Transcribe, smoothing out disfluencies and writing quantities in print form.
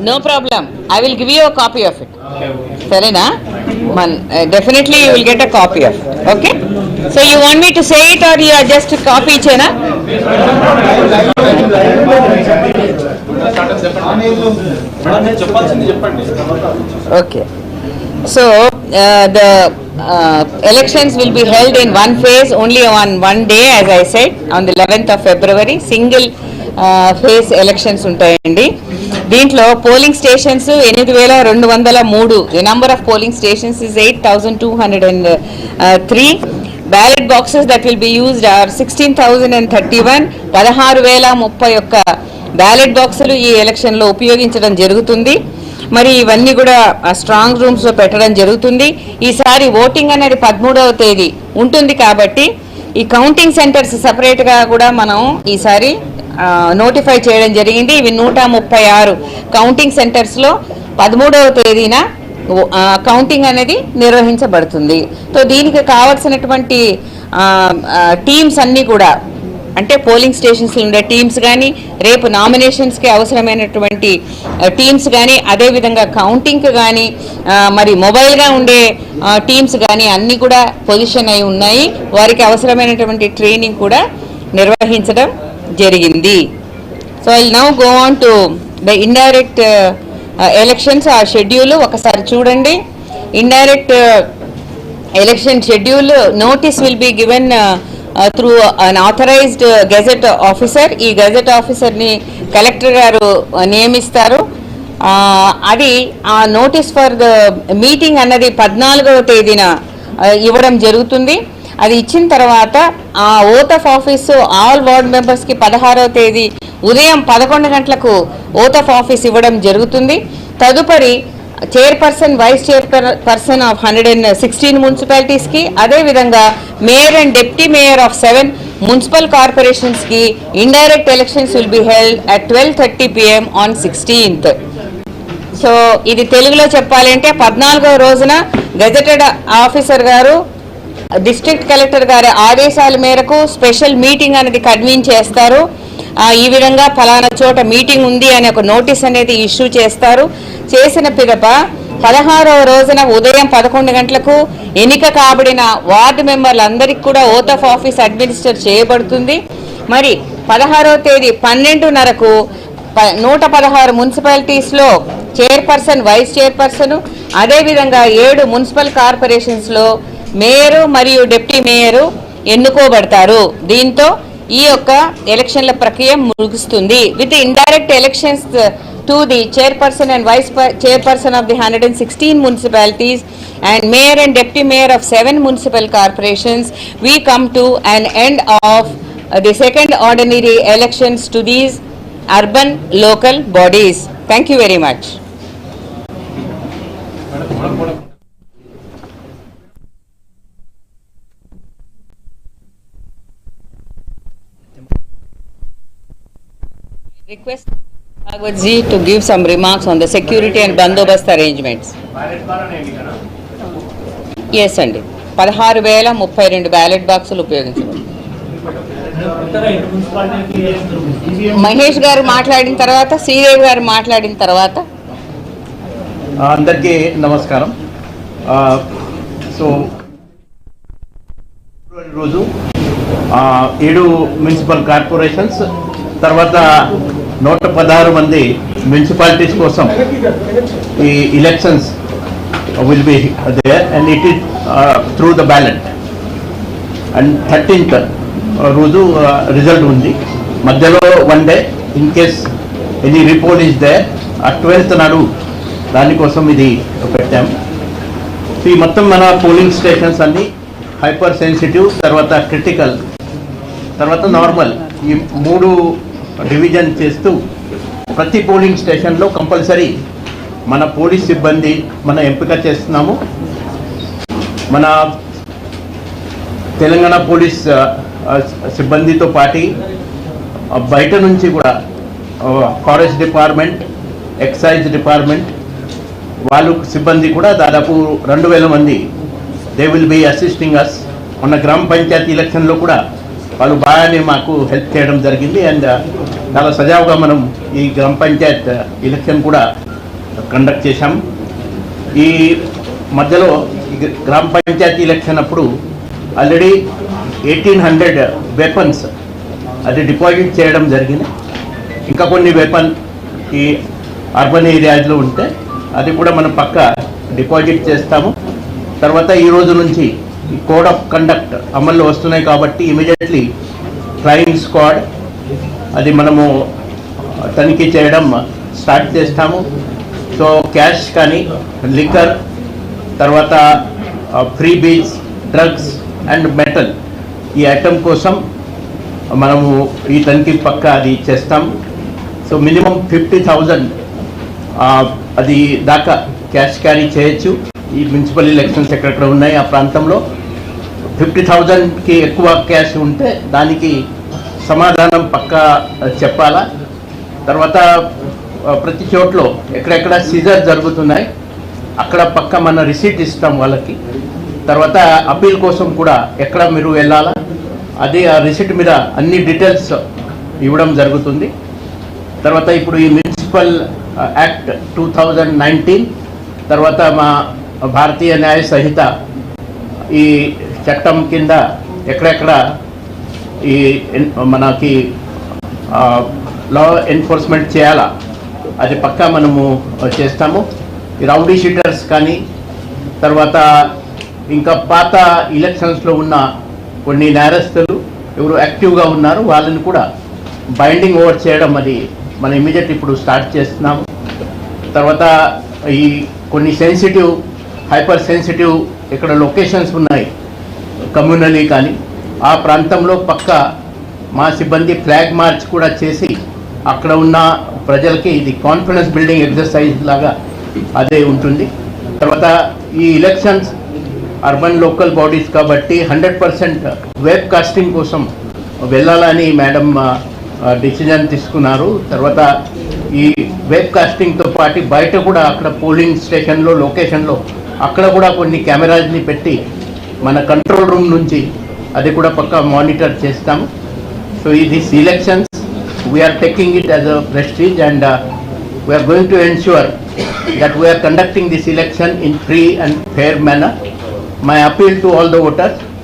No problem. I will give you a copy of it. Sarena? Definitely you will get a copy of it. Okay? So you want me to say it or you are just a copy chena? Okay. So the elections will be held in one phase, only on one day, as I said, on the 11th of February. Single phase elections ఉంటాయండి. దీంట్లో polling stations 8,203. The number of polling stations is 8,203. Ballot boxes that will be used are 16,031. 16,031 ballot బాక్సులు ఈ ఎలక్షన్లో ఉపయోగించడం జరుగుతుంది. మరి ఇవన్నీ కూడా స్ట్రాంగ్ రూమ్స్లో పెట్టడం జరుగుతుంది. ఈసారి ఓటింగ్ అనేది 13వ తేదీ ఉంటుంది కాబట్టి ఈ కౌంటింగ్ సెంటర్స్ సపరేట్గా కూడా మనం ఈసారి నోటిఫై చేయడం జరిగింది. ఇవి 136 కౌంటింగ్ సెంటర్స్లో 13వ తేదీన కౌంటింగ్ అనేది నిర్వహించబడుతుంది. సో దీనికి కావాల్సినటువంటి టీమ్స్ అన్నీ కూడా, అంటే పోలింగ్ స్టేషన్స్లో ఉండే టీమ్స్ కానీ, రేపు నామినేషన్స్కి అవసరమైనటువంటి టీమ్స్ కానీ, అదేవిధంగా కౌంటింగ్కి కానీ, మరి మొబైల్గా ఉండే టీమ్స్ కానీ అన్నీ కూడా పొజిషన్ అయి ఉన్నాయి. వారికి అవసరమైనటువంటి ట్రైనింగ్ కూడా నిర్వహించడం జరిగింది. So I will now go on to the indirect elections. ఆ షెడ్యూల్ ఒకసారి చూడండి. Indirect election schedule notice will be given through an authorized gazette officer. ఈ గెజెట్ ఆఫీసర్ని కలెక్టర్ గారు నియమిస్తారు. అది ఆ నోటీస్ ఫర్ ద మీటింగ్ అన్నది 14వ తేదీన ఇవ్వడం జరుగుతుంది. అది ఇచ్చిన తర్వాత ఆ oath of office all ward మెంబర్స్కి 16వ తేదీ ఉదయం 11 గంటలకు ఓత్ ఆఫ్ ఆఫీస్ ఇవ్వడం జరుగుతుంది. తదుపరి చైర్పర్సన్, వైస్ చైర్పర్సన్ ఆఫ్ 116 మున్సిపాలిటీస్కి, అదేవిధంగా mayor and deputy mayor of 7 municipal కార్పొరేషన్స్కి indirect elections will be held at 12:30 PM on 16th. So ఇది తెలుగులో చెప్పాలంటే 14వ రోజున గెజెటెడ్ ఆఫీసర్ గారు డిస్ట్రిక్ట్ కలెక్టర్ గారి ఆదేశాల మేరకు స్పెషల్ మీటింగ్ అనేది కన్వీన్ చేస్తారు. ఈ విధంగా ఫలానా చోట మీటింగ్ ఉంది అనే ఒక నోటీస్ అనేది ఇష్యూ చేస్తారు. చేసిన పిదప 16వ రోజున ఉదయం 11 గంటలకు ఎన్నిక కాబడిన వార్డు మెంబర్లందరికీ కూడా ఓత్ ఆఫ్ ఆఫీస్ అడ్మినిస్టర్ చేయబడుతుంది. మరి 16వ తేదీ 12:30కు 116 మున్సిపాలిటీస్లో చైర్పర్సన్, వైస్ చైర్పర్సన్, అదేవిధంగా 7 మున్సిపల్ కార్పొరేషన్స్లో మేయరు మరియు డిప్యూటీ మేయరు ఎన్నుకోబడతారు. దీంతో ఈ యొక్క ఎలక్షన్ల ప్రక్రియ ముగుస్తుంది. With indirect elections to the chairperson and vice chairperson of the 116 municipalities and mayor and deputy mayor of 7 municipal corporations, we come to an end of the second ordinary elections to these urban local bodies. Thank you very much. Request Bhagwat ji to give some remarks on the security and bandobast arrangements. Yes అండి, 16,032 ballot బాక్సులు ఉపయోగించారు. మహేష్ గారు మాట్లాడిన తర్వాత, శ్రీదేవి గారు మాట్లాడిన తర్వాత. అందరికీ నమస్కారం. సో రోజు 7 మున్సిపల్ కార్పొరేషన్స్, తర్వాత 116 మంది మున్సిపాలిటీస్ కోసం ఈ elections will be there and it is through the ballot. And 13th రోజు రిజల్ట్ ఉంది. మధ్యలో 1 day in case any report is there. ఆ 12th నాడు దానికోసం ఇది పెట్టాం. ఈ మొత్తం మన పోలింగ్ స్టేషన్స్ అన్నీ హైపర్ సెన్సిటివ్, తర్వాత క్రిటికల్, తర్వాత నార్మల్, ఈ 3 డివిజన్ చేస్తూ ప్రతి పోలింగ్ స్టేషన్లో కంపల్సరీ మన పోలీస్ సిబ్బంది మన ఎంపిక చేస్తున్నాము. మన తెలంగాణ పోలీస్ సిబ్బందితో పాటు బయట నుంచి కూడా ఫారెస్ట్ డిపార్ట్మెంట్, ఎక్సైజ్ డిపార్ట్మెంట్ వాళ్ళు సిబ్బంది కూడా దాదాపు 2,000 మంది దే విల్ బి అసిస్టింగ్ అస్. మన గ్రామ పంచాయతీ ఎలక్షన్లో కూడా వాళ్ళు బాగానే మాకు హెల్ప్ చేయడం జరిగింది. అండ్ చాలా సజావుగా మనం ఈ గ్రామ పంచాయత్ ఎలక్షన్ కూడా కండక్ట్ చేశాం. ఈ మధ్యలో గ్రామ పంచాయతీ ఎలక్షన్ అప్పుడు ఆల్రెడీ 1800 వెపన్స్ అది డిపాజిట్ చేయడం జరిగింది. ఇంకా కొన్ని వెపన్ ఈ అర్బన్ ఏరియాస్లో ఉంటే అది కూడా మనం పక్క డిపాజిట్ చేస్తాము. తర్వాత ఈ రోజు నుంచి ఈ కోడ్ ఆఫ్ కండక్ట్ అమల్లో వస్తున్నాయి కాబట్టి ఇమీడియట్లీ ఫ్లయింగ్ స్క్వాడ్ అది మనము తనిఖీ చేయడం స్టార్ట్ చేస్తాము. సో క్యాష్ కానీ లిక్కర్, తర్వాత free beach, drugs and metal ఈ ఐటమ్ కోసం మనము ఈ తనిఖీ పక్క అది చేస్తాం. సో మినిమం 50,000 అది దాకా క్యాష్ క్యారీ చేయొచ్చు. ఈ మున్సిపల్ ఎలక్షన్స్ ఎక్కడెక్కడ ఉన్నాయి ఆ ప్రాంతంలో 50,000కి ఎక్కువ క్యాష్ ఉంటే దానికి సమాధానం పక్కా చెప్పాలా. తర్వాత ప్రతి చోట్ల ఎక్కడెక్కడ సీజర్ జరుగుతున్నాయి అక్కడ పక్క మన రిసీట్ ఇస్తాం వాళ్ళకి. తర్వాత అప్పీల్ కోసం కూడా ఎక్కడ మీరు వెళ్ళాలా అది ఆ రిసీట్ మీద అన్ని డీటెయిల్స్ ఇవ్వడం జరుగుతుంది. తర్వాత ఇప్పుడు ఈ మున్సిపల్ యాక్ట్ 2019 తర్వాత మా భారతీయ న్యాయ సంహిత ఈ చట్టం కింద ఎక్కడెక్కడ ఈ మనకి లా ఎన్ఫోర్స్మెంట్ చేయాలా అది పక్కా మనము చేస్తాము. ఈ రౌడీ షీటర్స్ కానీ తర్వాత ఇంకా పాత ఎలక్షన్స్లో ఉన్న కొన్ని నేరస్తులు ఎవరు యాక్టివ్గా ఉన్నారు వాళ్ళని కూడా బైండింగ్ ఓవర్ చేయడం అది మనం ఇమీడియట్ ఇప్పుడు స్టార్ట్ చేస్తున్నాము. తర్వాత ఈ కొన్ని సెన్సిటివ్ హైపర్ సెన్సిటివ్ ఇక్కడ లొకేషన్స్ ఉన్నాయి కమ్యూనలీ కానీ ఆ ప్రాంతంలో పక్క మా సిబ్బంది ఫ్లాగ్ మార్చ్ కూడా చేసి అక్కడ ఉన్న ప్రజలకి ఇది కాన్ఫిడెన్స్ బిల్డింగ్ ఎక్సర్సైజ్ లాగా అదే ఉంటుంది. తర్వాత ఈ ఎలక్షన్స్ అర్బన్ లోకల్ బాడీస్ కాబట్టి 100% వెబ్ కాస్టింగ్ కోసం వెళ్ళాలని మేడం డిసిజన్ తీసుకున్నారు. తర్వాత ఈ వెబ్ కాస్టింగ్తో పాటు బయట కూడా అక్కడ పోలింగ్ స్టేషన్లో లొకేషన్లో అక్కడ కూడా కొన్ని కెమెరాస్ని పెట్టి మన కంట్రోల్ రూమ్ నుంచి అది కూడా పక్కా మానిటర్ చేస్తాము. So this elections we're taking it as a prestige and we're going to ensure that we are conducting this election in free and fair manner. My appeal to all the voters,